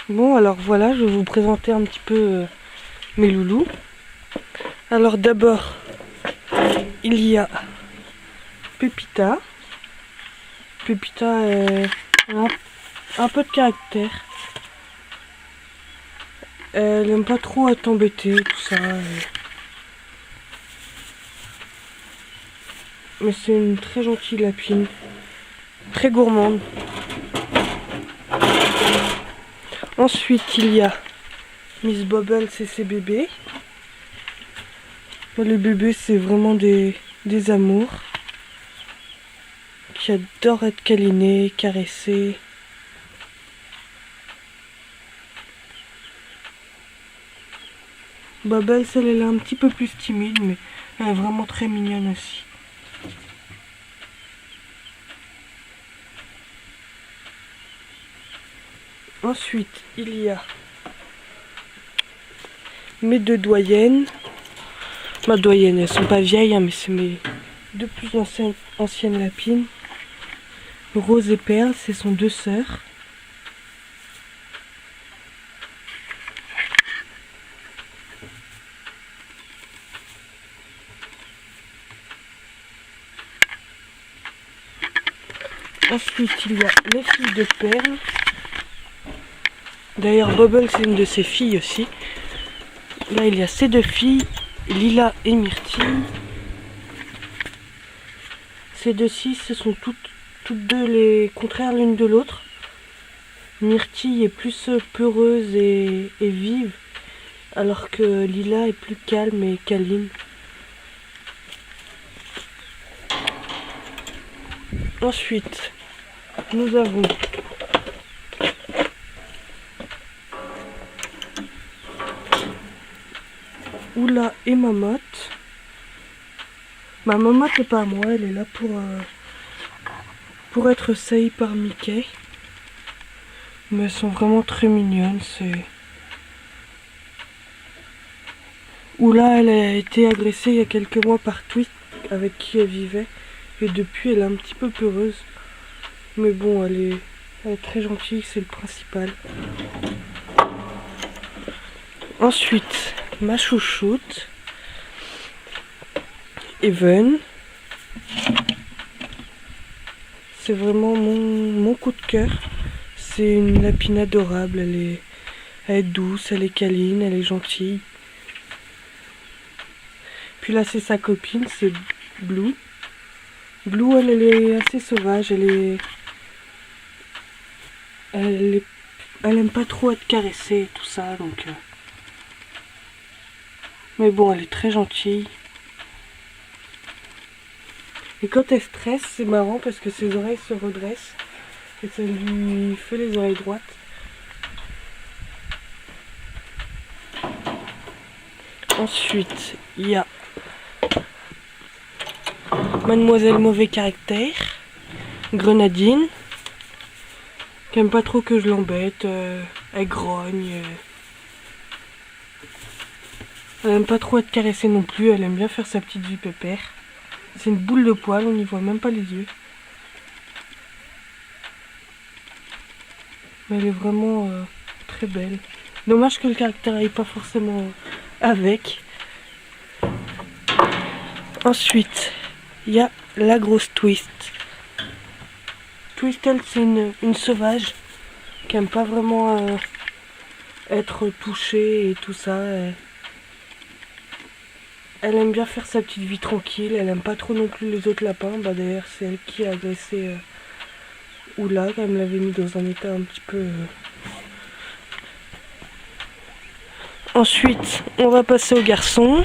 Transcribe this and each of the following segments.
Bon, alors voilà, je vais vous présenter un petit peu mes loulous. Alors d'abord, il y a Pépita. Pépita a un peu de caractère. Elle aime pas trop être embêtée, tout ça. Mais c'est une très gentille lapine. Très gourmande. Ensuite, il y a Miss Bubble, c'est ses bébés. Les bébés, c'est vraiment des amours. Qui adorent être câlinés, caressés. Bubble, celle, elle est un petit peu plus timide, mais elle est vraiment très mignonne aussi. Ensuite, il y a mes deux doyennes. Ma doyenne, elles sont pas vieilles, hein, mais c'est mes deux plus anciennes lapines. Rose et Perle, ce sont deux sœurs. Ensuite, il y a les filles de Perle. D'ailleurs, Bubble, c'est une de ses filles aussi. Là, il y a ces deux filles, Lila et Myrtille. Ces deux-ci, ce sont toutes deux les contraires l'une de l'autre. Myrtille est plus peureuse et vive, alors que Lila est plus calme et câline. Ensuite, nous avons Oula et Mamotte. Ma Mamotte n'est pas à moi, elle est là pour être saillie par Mickey. Mais elles sont vraiment très mignonnes. Oula, elle a été agressée il y a quelques mois par Twist avec qui elle vivait. Et depuis, elle est un petit peu peureuse. Mais bon, elle est très gentille, c'est le principal. Ensuite, ma chouchoute, Even. C'est vraiment mon coup de cœur. C'est une lapine adorable. Elle est douce, elle est câline, elle est gentille. Puis là, c'est sa copine, c'est Blue. Blue, elle est assez sauvage. Elle aime pas trop être caressée et tout ça, donc. Mais bon, elle est très gentille. Et quand elle stresse, c'est marrant parce que ses oreilles se redressent et ça lui fait les oreilles droites. Ensuite, il y a Mademoiselle Mauvais Caractère, Grenadine, qui aime pas trop que je l'embête, elle grogne. Elle aime pas trop être caressée non plus, elle aime bien faire sa petite vie pépère. C'est une boule de poils, on n'y voit même pas les yeux. Mais elle est vraiment très belle. Dommage que le caractère aille pas forcément avec. Ensuite, il y a la grosse Twist. Twist, elle, c'est une sauvage qui aime pas vraiment être touchée et tout ça. Elle aime bien faire sa petite vie tranquille, elle aime pas trop non plus les autres lapins. Bah d'ailleurs c'est elle qui a agressé Oula, elle me l'avait mis dans un état un petit peu... Ensuite, on va passer aux garçons.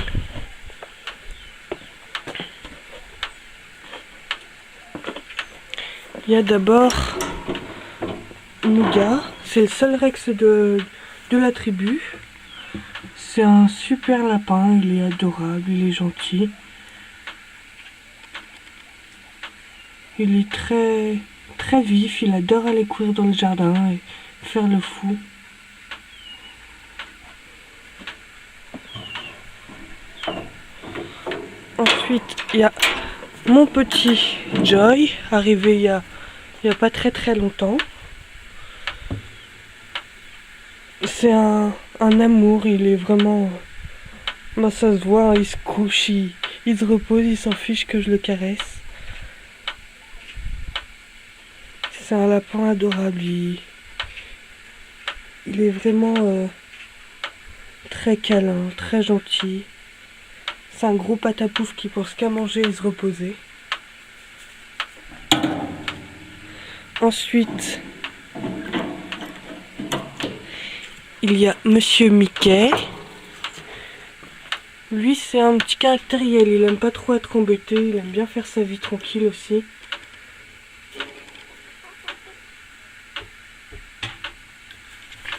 Il y a d'abord Nougat, c'est le seul Rex de la tribu. C'est un super lapin, il est adorable, il est gentil. Il est très vif, il adore aller courir dans le jardin et faire le fou. Ensuite, il y a mon petit Joy, arrivé il y a pas très longtemps. C'est un amour, il est vraiment... Moi ça se voit, il se couche, il se repose, il s'en fiche que je le caresse. C'est un lapin adorable, il est vraiment très câlin, très gentil. C'est un gros patapouf qui pense qu'à manger et se reposer. Ensuite, il y a Monsieur Mickey. Lui, c'est un petit caractériel. Il aime pas trop être embêté. Il aime bien faire sa vie tranquille aussi.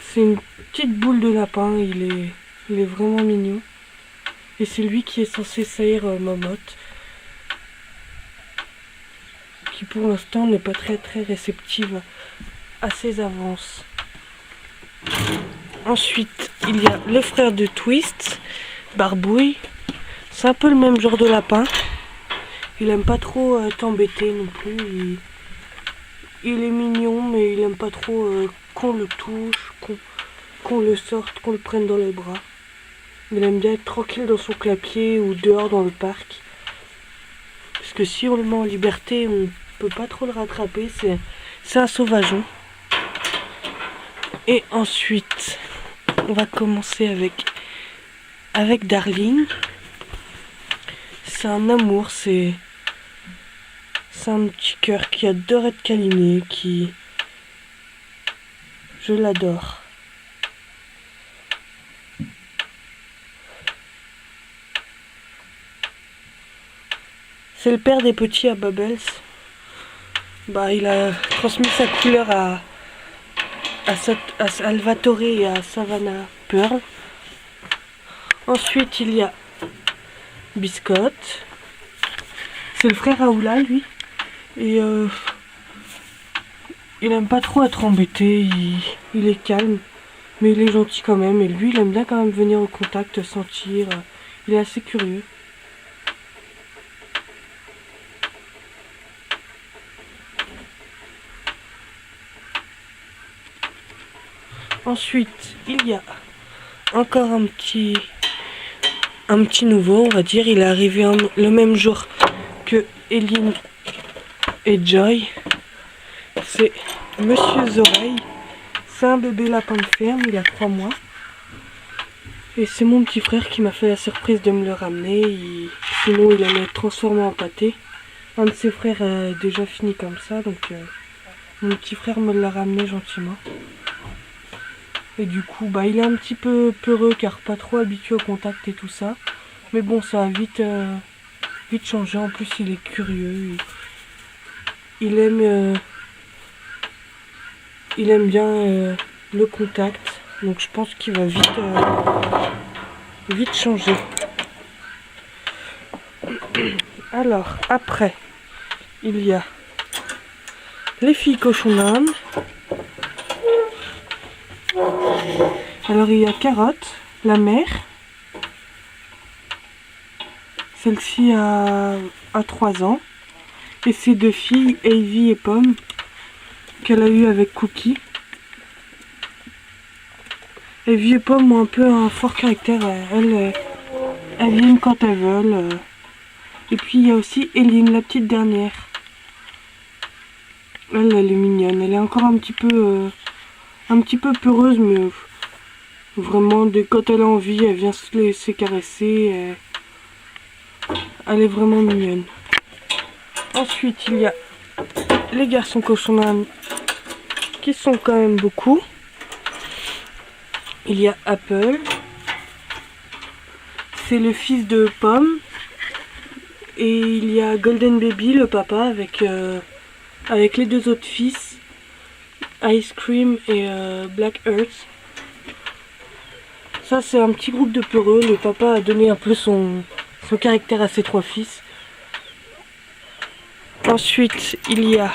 C'est une petite boule de lapin. Il est vraiment mignon. Et c'est lui qui est censé salir Momotte, qui pour l'instant n'est pas très réceptive à ses avances. Ensuite, il y a le frère de Twist, Barbouille. C'est un peu le même genre de lapin. Il aime pas trop t'embêter non plus. Il est mignon, mais il aime pas trop qu'on le touche, qu'on le sorte, qu'on le prenne dans les bras. Il aime bien être tranquille dans son clapier ou dehors dans le parc. Parce que si on le met en liberté, on peut pas trop le rattraper. C'est un sauvageon. Et ensuite, on va commencer avec Darling. C'est un amour, c'est un petit cœur qui adore être câliné, je l'adore. C'est le père des petits à Bubbles. Il a transmis sa couleur à Salvatore et à Savannah Pearl. Ensuite, il y a Biscotte. C'est le frère à Oula, lui. Et il aime pas trop être embêté. Il est calme, mais il est gentil quand même. Et lui, il aime bien quand même venir au contact, sentir. Il est assez curieux. Ensuite, il y a encore un petit nouveau, on va dire. Il est arrivé le même jour que Eileen et Joy. C'est Monsieur Zoreille. C'est un bébé lapin de ferme, il a 3 mois. Et c'est mon petit frère qui m'a fait la surprise de me le ramener. Sinon, il allait être transformé en pâté. Un de ses frères a déjà fini comme ça, donc mon petit frère me l'a ramené gentiment. Et du coup, il est un petit peu peureux car pas trop habitué au contact et tout ça. Mais bon, ça a vite changé. En plus, il est curieux. Il aime bien le contact. Donc je pense qu'il va vite changer. Alors, après, il y a les filles cochonnes. Alors il y a Carotte, la mère. Celle-ci a 3 ans. Et ses 2 filles, Ivy et Pomme, qu'elle a eu avec Cookie. Ivy et Pomme ont un peu un fort caractère. Elles viennent quand elles veulent. Et puis il y a aussi Eileen, la petite dernière. Elle est mignonne. Elle est encore un petit peu peureuse, mais vraiment, quand elle a envie, elle vient se laisser caresser. Elle est vraiment mignonne. Ensuite, il y a les garçons cochons qui sont quand même beaucoup. Il y a Apple. C'est le fils de Pomme. Et il y a Golden Baby, le papa, avec les 2 autres fils, Ice Cream et Black Earth. Ça, c'est un petit groupe de peureux. Le papa a donné un peu son caractère à ses 3 fils. Ensuite, il y a